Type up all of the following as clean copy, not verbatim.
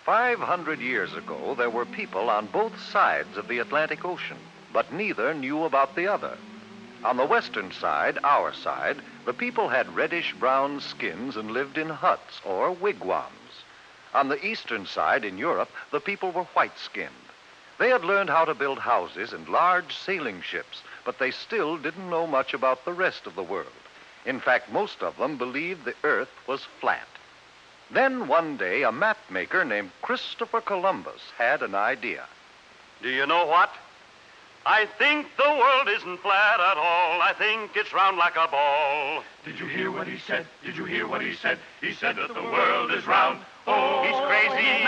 500 years ago, there were people on both sides of the Atlantic Ocean, but neither knew about the other. On the western side, our side, the people had reddish-brown skins and lived in huts or wigwams. On the eastern side, in Europe, the people were white-skinned. They had learned how to build houses and large sailing ships, but they still didn't know much about the rest of the world. In fact, most of them believed the Earth was flat. Then one day, a mapmaker named Christopher Columbus had an idea. Do you know what? I think the world isn't flat at all. I think it's round like a ball. Did you hear what he said? Did you hear what he said? He said that the world is round. Oh, He's crazy.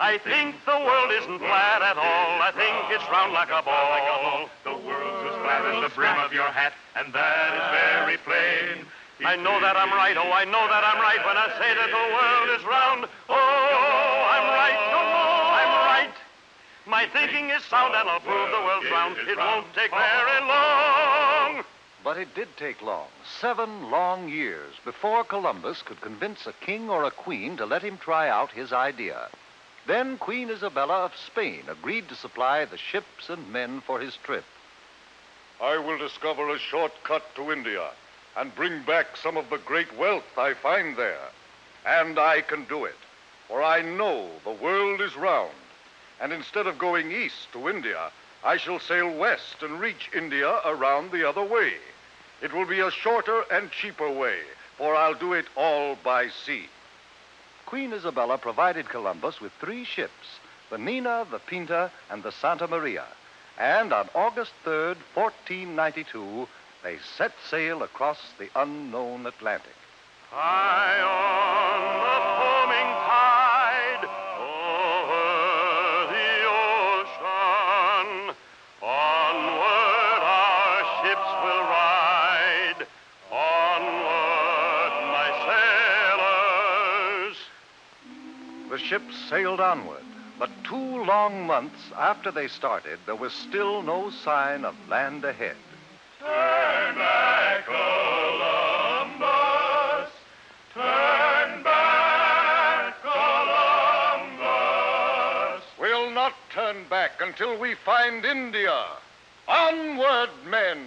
I think the world isn't flat at all. I think it's round like a ball. The world's as flat as the brim of your hat, and that is very plain. I know that I'm right. Oh, I know that I'm right when I say that the world is round. Oh, I'm right. I'm right. My thinking is sound, and I'll prove the world's round. It won't take very long. But it did take long, 7 long years, before Columbus could convince a king or a queen to let him try out his idea. Then Queen Isabella of Spain agreed to supply the ships and men for his trip. I will discover a shortcut to India and bring back some of the great wealth I find there. And I can do it, for I know the world is round. And instead of going east to India, I shall sail west and reach India around the other way. It will be a shorter and cheaper way, for I'll do it all by sea. Queen Isabella provided Columbus with 3 ships, the Nina, the Pinta, and the Santa Maria. And on August 3rd, 1492, they set sail across the unknown Atlantic. High on the foaming tide, over the ocean, onward our ships will ride. Onward, my sailors. The ships sailed onward, but 2 long months after they started, there was still no sign of land ahead. Turn back, Columbus. Turn back, Columbus. We'll not turn back until we find India. Onward, men!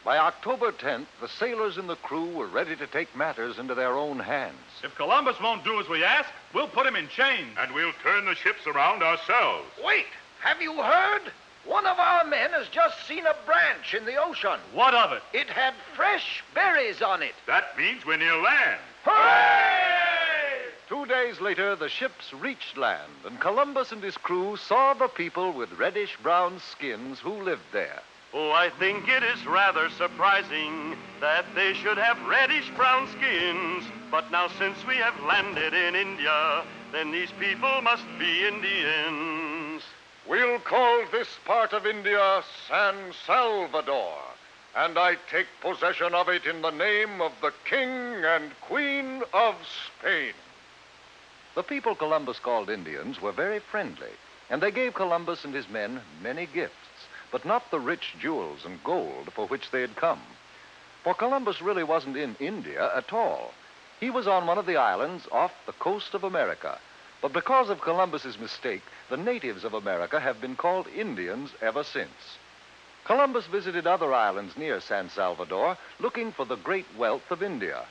By October 10th, the sailors and the crew were ready to take matters into their own hands. If Columbus won't do as we ask, we'll put him in chains. And we'll turn the ships around ourselves. Wait, have you heard? One of our men has just seen a branch in the ocean. What of it? It had fresh berries on it. That means we're near land. Hooray! 2 days later, the ships reached land, and Columbus and his crew saw the people with reddish-brown skins who lived there. Oh, I think it is rather surprising that they should have reddish-brown skins. But now since we have landed in India, then these people must be Indians. We'll call this part of India San Salvador, and I take possession of it in the name of the King and Queen of Spain. The people Columbus called Indians were very friendly, and they gave Columbus and his men many gifts, but not the rich jewels and gold for which they had come. For Columbus really wasn't in India at all. He was on one of the islands off the coast of America. But because of Columbus's mistake, the natives of America have been called Indians ever since. Columbus visited other islands near San Salvador, looking for the great wealth of India.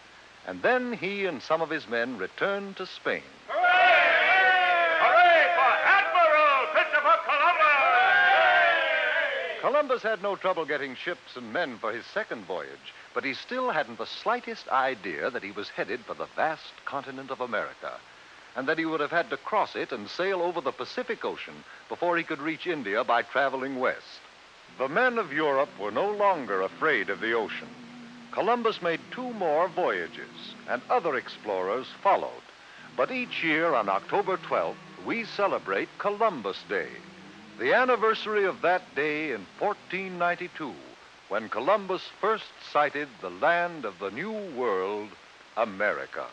And then he and some of his men returned to Spain. Hooray! Hooray for Admiral Christopher Columbus! Columbus had no trouble getting ships and men for his second voyage, but he still hadn't the slightest idea that he was headed for the vast continent of America, and that he would have had to cross it and sail over the Pacific Ocean before he could reach India by traveling west. The men of Europe were no longer afraid of the ocean. Columbus made 2 more voyages, and other explorers followed. But each year on October 12th, we celebrate Columbus Day, the anniversary of that day in 1492, when Columbus first sighted the land of the New World, America.